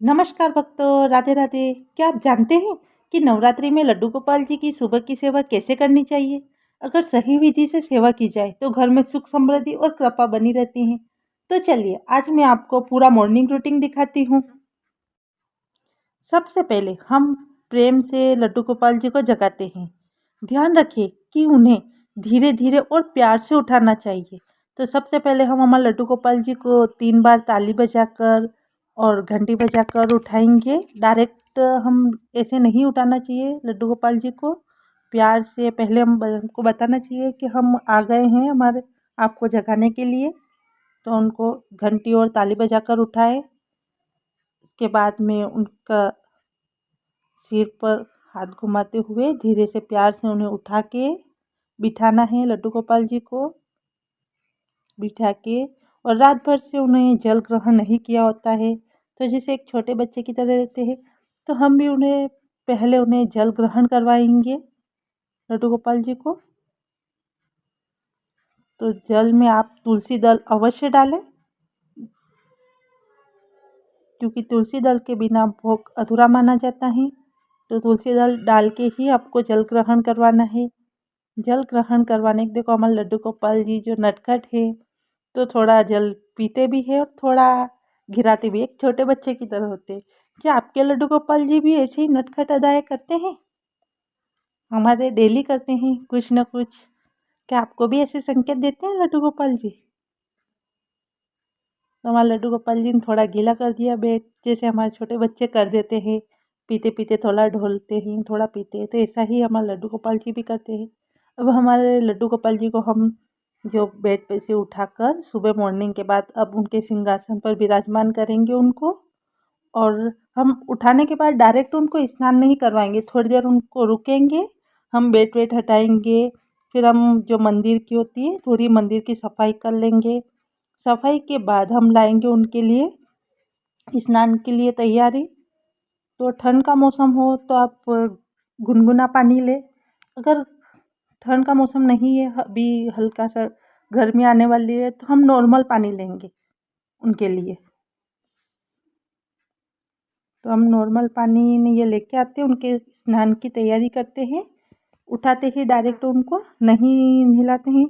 नमस्कार भक्तों, राधे राधे। क्या आप जानते हैं कि नवरात्रि में लड्डू गोपाल जी की सुबह की सेवा कैसे करनी चाहिए? अगर सही विधि से सेवा की जाए तो घर में सुख समृद्धि और कृपा बनी रहती है। तो चलिए आज मैं आपको पूरा मॉर्निंग रूटीन दिखाती हूँ। सबसे पहले हम प्रेम से लड्डू गोपाल जी को जगाते हैं। ध्यान रखें कि उन्हें धीरे धीरे और प्यार से उठाना चाहिए। तो सबसे पहले हम हमारे लड्डू गोपाल जी को 3 बार ताली बजाकर और घंटी बजाकर उठाएंगे। डायरेक्ट हम ऐसे नहीं उठाना चाहिए लड्डू गोपाल जी को। प्यार से पहले हमको बताना चाहिए कि हम आ गए हैं हमारे आपको जगाने के लिए। तो उनको घंटी और ताली बजाकर उठाए। इसके बाद में उनका सिर पर हाथ घुमाते हुए धीरे से प्यार से उन्हें उठा के बिठाना है लड्डू गोपाल जी को। बिठा के और रात भर से उन्हें जल ग्रहण नहीं किया होता है, तो जैसे एक छोटे बच्चे की तरह रहते हैं, तो हम भी उन्हें पहले उन्हें जल ग्रहण करवाएंगे लड्डू गोपाल जी को। तो जल में आप तुलसी दल अवश्य डालें, क्योंकि तुलसी दल के बिना भोग अधूरा माना जाता है। तो तुलसी दल डाल के ही आपको जल ग्रहण करवाना है। जल ग्रहण करवाने के देखो हमारे लड्डू गोपाल जी जो नटखट है, तो थोड़ा जल पीते भी है और थोड़ा गिराते भी, एक छोटे बच्चे की तरह होते हैं। क्या आपके लड्डू गोपाल जी भी ऐसे ही नटखट अदाएँ करते हैं? हमारे डेली करते हैं कुछ न कुछ। क्या आपको भी ऐसे संकेत देते हैं लड्डू गोपाल जी? तो हमारे लड्डू गोपाल जी ने थोड़ा गीला कर दिया बेड, जैसे हमारे छोटे बच्चे कर देते हैं। पीते पीते थोड़ा ढोलते हैं, थोड़ा पीते हैं, तो ऐसा ही हमारे लड्डू गोपाल जी भी करते हैं। अब हमारे लड्डू गोपाल जी को हम जो बेड पे से उठाकर सुबह मॉर्निंग के बाद अब उनके सिंहासन पर विराजमान करेंगे उनको। और हम उठाने के बाद डायरेक्ट उनको स्नान नहीं करवाएंगे, थोड़ी देर उनको रुकेंगे। हम बेड वेट हटाएंगे, फिर हम जो मंदिर की होती है थोड़ी मंदिर की सफाई कर लेंगे। सफाई के बाद हम लाएंगे उनके लिए स्नान के लिए तैयारी। तो ठंड का मौसम हो तो आप गुनगुना पानी लें। अगर ठंड का मौसम नहीं है, अभी हल्का सा गर्मी आने वाली है, तो हम नॉर्मल पानी लेंगे उनके लिए। तो हम नॉर्मल पानी में ये लेके आते हैं, उनके स्नान की तैयारी करते हैं। उठाते ही डायरेक्ट उनको नहीं नहलाते हैं।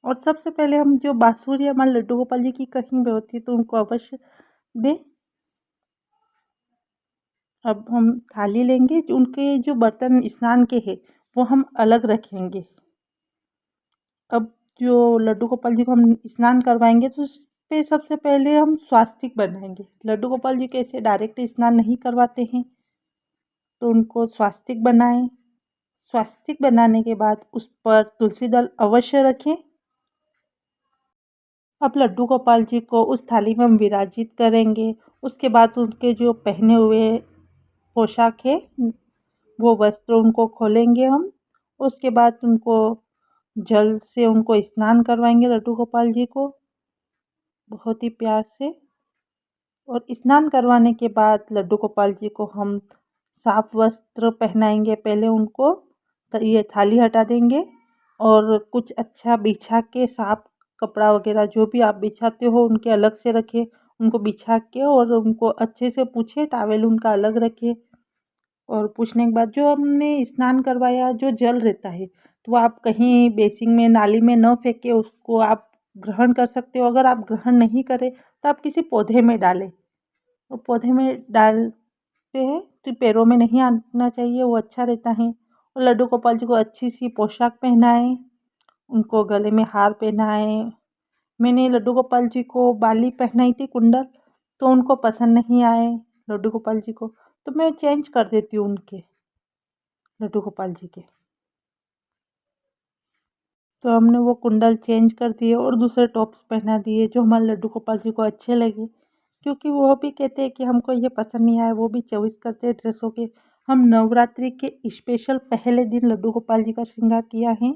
और सबसे पहले हम जो बाँसुरी हमारे लड्डू गोपाल जी की कहीं भी होती है तो उनको अवश्य दें। अब हम थाली लेंगे, उनके जो बर्तन स्नान के हैं वो हम अलग रखेंगे। अब जो लड्डू गोपाल जी को हम स्नान करवाएंगे तो उस पे सबसे पहले हम स्वास्तिक बनाएंगे। लड्डू गोपाल जी को ऐसे डायरेक्ट स्नान नहीं करवाते हैं, तो उनको स्वास्तिक बनाएं। स्वास्तिक बनाने के बाद उस पर तुलसी दल अवश्य रखें। अब लड्डू गोपाल जी को उस थाली में हम विराजित करेंगे। उसके बाद उनके जो पहने हुए पोशाक है वो वस्त्र उनको खोलेंगे हम। उसके बाद उनको जल से उनको स्नान करवाएंगे लड्डू गोपाल जी को बहुत ही प्यार से। और स्नान करवाने के बाद लड्डू गोपाल जी को हम साफ वस्त्र पहनाएंगे। पहले उनको ये थाली हटा देंगे और कुछ अच्छा बिछा के साफ कपड़ा वगैरह जो भी आप बिछाते हो उनके अलग से रखें। उनको बिछा के और उनको अच्छे से पूछे, टावेल उनका अलग रखें। और पूछने के बाद जो हमने स्नान करवाया जो जल रहता है तो आप कहीं बेसिन में नाली में न फेंके, उसको आप ग्रहण कर सकते हो। अगर आप ग्रहण नहीं करें तो आप किसी पौधे में डालें। और पौधे में डालते हैं तो पैरों में नहीं आना चाहिए, वो अच्छा रहता है। और लड्डू गोपाल जी को अच्छी सी पोशाक पहनाएं, उनको गले में हार पहनाएं। मैंने लड्डू गोपाल जी को बाली पहनाई थी कुंडल, तो उनको पसंद नहीं आए लड्डू गोपाल जी को, तो मैं चेंज कर देती हूँ उनके लड्डू गोपाल जी के। तो हमने वो कुंडल चेंज कर दिए और दूसरे टॉप्स पहना दिए जो हमारे लड्डू गोपाल जी को अच्छे लगे, क्योंकि वो भी कहते हैं कि हमको ये पसंद नहीं आया, वो भी चॉइस करते हैं ड्रेसों के। हम नवरात्रि के स्पेशल पहले दिन लड्डू गोपाल जी का श्रृंगार किया है।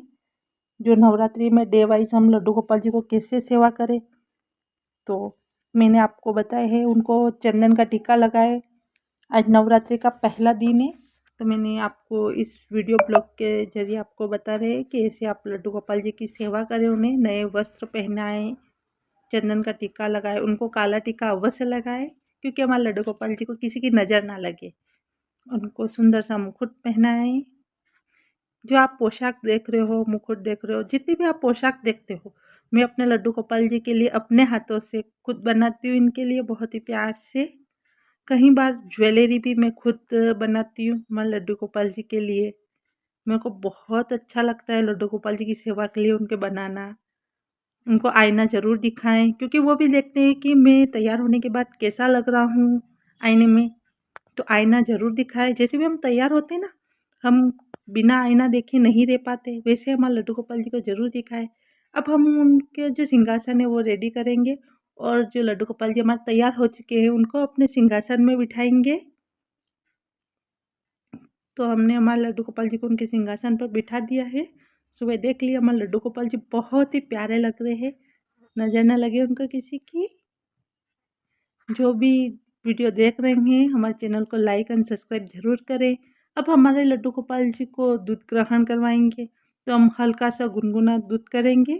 जो नवरात्रि में डे वाइज हम लड्डू गोपाल जी को कैसे सेवा करें, तो मैंने आपको बताया है। उनको चंदन का टीका लगाए। आज नवरात्रि का पहला दिन है, तो मैंने आपको इस वीडियो ब्लॉग के ज़रिए आपको बता रहे हैं कि ऐसे आप लड्डू गोपाल जी की सेवा करें, उन्हें नए वस्त्र पहनाएं। चंदन का टीका लगाए, उनको काला टीका अवश्य लगाए, क्योंकि हमारे लड्डू गोपाल जी को किसी की नज़र ना लगे। उनको सुंदर सा मुकुट पहनाएं। जो आप पोशाक देख रहे हो, मुकुट देख रहे हो, जितनी भी आप पोशाक देखते हो, मैं अपने लड्डू गोपाल जी के लिए अपने हाथों से खुद बनाती हूँ, इनके लिए बहुत ही प्यार से। कई बार ज्वेलरी भी मैं खुद बनाती हूँ हमारे लड्डू गोपाल जी के लिए। मेरे को बहुत अच्छा लगता है लड्डू गोपाल जी की सेवा के लिए उनके बनाना। उनको आईना ज़रूर दिखाएं, क्योंकि वो भी देखते हैं कि मैं तैयार होने के बाद कैसा लग रहा हूँ आईने में। तो आईना ज़रूर दिखाएं। जैसे भी हम तैयार होते हैं ना, हम बिना आईना देखे नहीं रह पाते, वैसे हमारे लड्डू गोपाल जी को ज़रूर दिखाएं। अब हम उनके जो सिंहासन है वो रेडी करेंगे, और जो लड्डू गोपाल जी हमारे तैयार हो चुके हैं उनको अपने सिंहासन में बिठाएंगे। तो हमने हमारे लड्डू गोपाल जी को उनके सिंहासन पर बिठा दिया है। सुबह देख लिया, हमारे लड्डू गोपाल जी बहुत ही प्यारे लग रहे हैं, नज़र ना लगे उनको किसी की। जो भी वीडियो देख रहे हैं हमारे चैनल को लाइक एंड सब्सक्राइब ज़रूर करें। अब हमारे लड्डू गोपाल जी को दूध ग्रहण करवाएंगे, तो हम हल्का सा गुनगुना दूध करेंगे,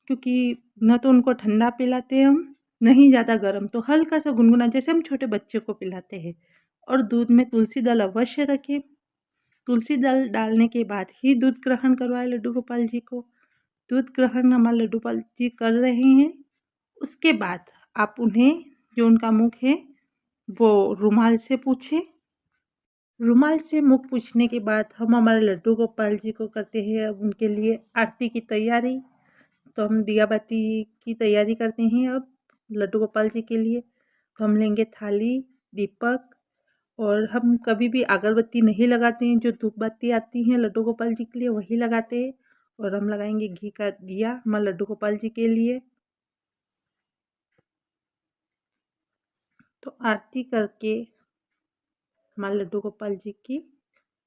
क्योंकि न तो उनको ठंडा पिलाते हैं हम, नहीं ज़्यादा गर्म, तो हल्का सा गुनगुना जैसे हम छोटे बच्चे को पिलाते हैं। और दूध में तुलसी दल अवश्य रखें। तुलसी दल डालने के बाद ही दूध ग्रहण करवाए लड्डू गोपाल जी को। दूध ग्रहण हमारे लड्डू गोपाल जी कर रहे हैं। उसके बाद आप उन्हें, जो उनका मुख है वो रुमाल से पूछें। रुमाल से मुख पूछने के बाद हम हमारे लड्डू गोपाल जी को करते हैं अब उनके लिए आरती की तैयारी। तो हम दिया बाती की तैयारी करते हैं अब लड्डू गोपाल जी के लिए। तो हम लेंगे थाली, दीपक, और हम कभी भी अगरबत्ती नहीं लगाते हैं। जो धूप बत्ती आती हैं लड्डू गोपाल जी के लिए वही लगाते हैं। और हम लगाएंगे घी का दिया हमारे लड्डू गोपाल जी के लिए। तो आरती करके हमारे लड्डू गोपाल जी की,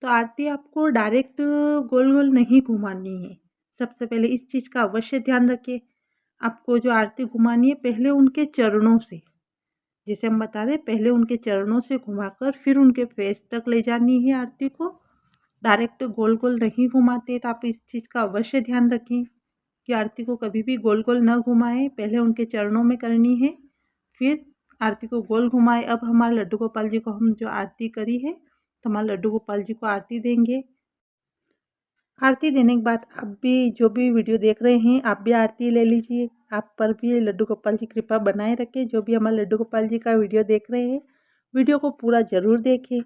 तो आरती आपको डायरेक्ट गोल गोल नहीं घुमानी है। सबसे पहले इस चीज़ का अवश्य ध्यान रखें। आपको जो आरती घुमानी है पहले उनके चरणों से, जैसे हम बता रहे पहले उनके चरणों से घुमाकर फिर उनके फेस तक ले जानी है आरती को। डायरेक्ट गोल गोल नहीं घुमाते, तो आप इस चीज़ का अवश्य ध्यान रखें कि आरती को कभी भी गोल गोल न घुमाएं। पहले उनके चरणों में करनी है, फिर आरती को गोल घुमाए। अब हमारे लड्डू गोपाल जी को हम जो आरती करी है, तो हमारे लड्डू गोपाल जी को आरती देंगे। आरती देने के बाद आप भी जो भी वीडियो देख रहे हैं आप भी आरती ले लीजिए। आप पर भी लड्डू गोपाल जी कृपा बनाए रखें। जो भी हमारे लड्डू गोपाल जी का वीडियो देख रहे हैं, वीडियो को पूरा ज़रूर देखें।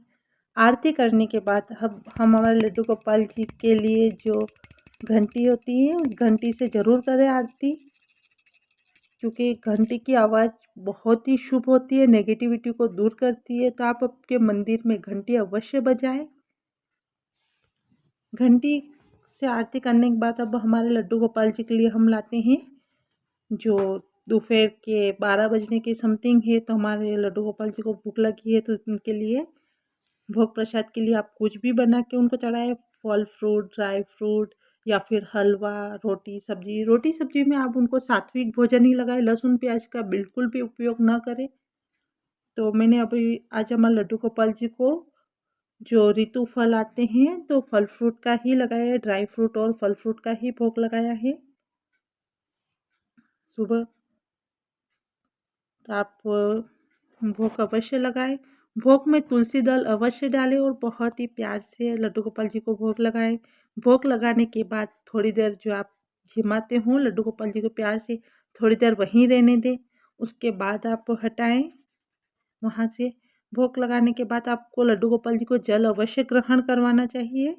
आरती करने के बाद हम हमारे लड्डू गोपाल जी के लिए जो घंटी होती है उस घंटी से ज़रूर करें आरती, क्योंकि घंटी की आवाज़ बहुत ही शुभ होती है, नेगेटिविटी को दूर करती है। तो आप आपके मंदिर में घंटी अवश्य बजाएं। घंटी से आरती करने के बाद अब हमारे लड्डू गोपाल जी के लिए हम लाते हैं, जो दोपहर के 12 बजने के समथिंग है, तो हमारे लड्डू गोपाल जी को भूख लगी है, तो उनके लिए भोग प्रसाद के लिए आप कुछ भी बना के उनको चढ़ाएं। फल फ्रूट, ड्राई फ्रूट, या फिर हलवा, रोटी सब्जी। रोटी सब्जी में आप उनको सात्विक भोजन ही लगाएं, लहसुन प्याज का बिल्कुल भी उपयोग ना करें। तो मैंने अभी आज हमारे लड्डू गोपाल जी को जो ऋतु फल आते हैं तो फल फ्रूट का ही लगाया है, ड्राई फ्रूट और फल फ्रूट का ही भोग लगाया है सुबह। तो आप भोग अवश्य लगाएं। भोग में तुलसी दल अवश्य डालें और बहुत ही प्यार से लड्डू गोपाल जी को भोग लगाएं। भोग लगाने के बाद थोड़ी देर जो आप झिमाते हो लड्डू गोपाल जी को प्यार से, थोड़ी देर वहीं रहने दें। उसके बाद आप हटाएं वहाँ से। भोग लगाने के बाद आपको लड्डू गोपाल जी को जल अवश्य ग्रहण करवाना चाहिए।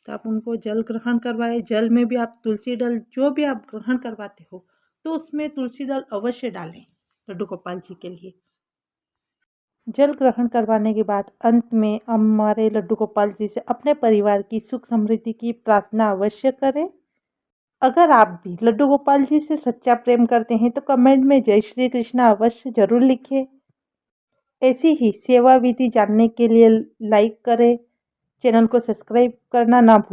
तो आप उनको जल ग्रहण करवाए। जल में भी आप तुलसी दल जो भी आप ग्रहण करवाते हो तो उसमें तुलसी दल अवश्य डालें लड्डू गोपाल जी के लिए। जल ग्रहण करवाने के बाद अंत में हमारे लड्डू गोपाल जी से अपने परिवार की सुख समृद्धि की प्रार्थना अवश्य करें। अगर आप भी लड्डू गोपाल जी से सच्चा प्रेम करते हैं तो कमेंट में जय श्री कृष्णा अवश्य ज़रूर लिखें। ऐसी ही सेवा विधि जानने के लिए लाइक करें, चैनल को सब्सक्राइब करना ना भूलें।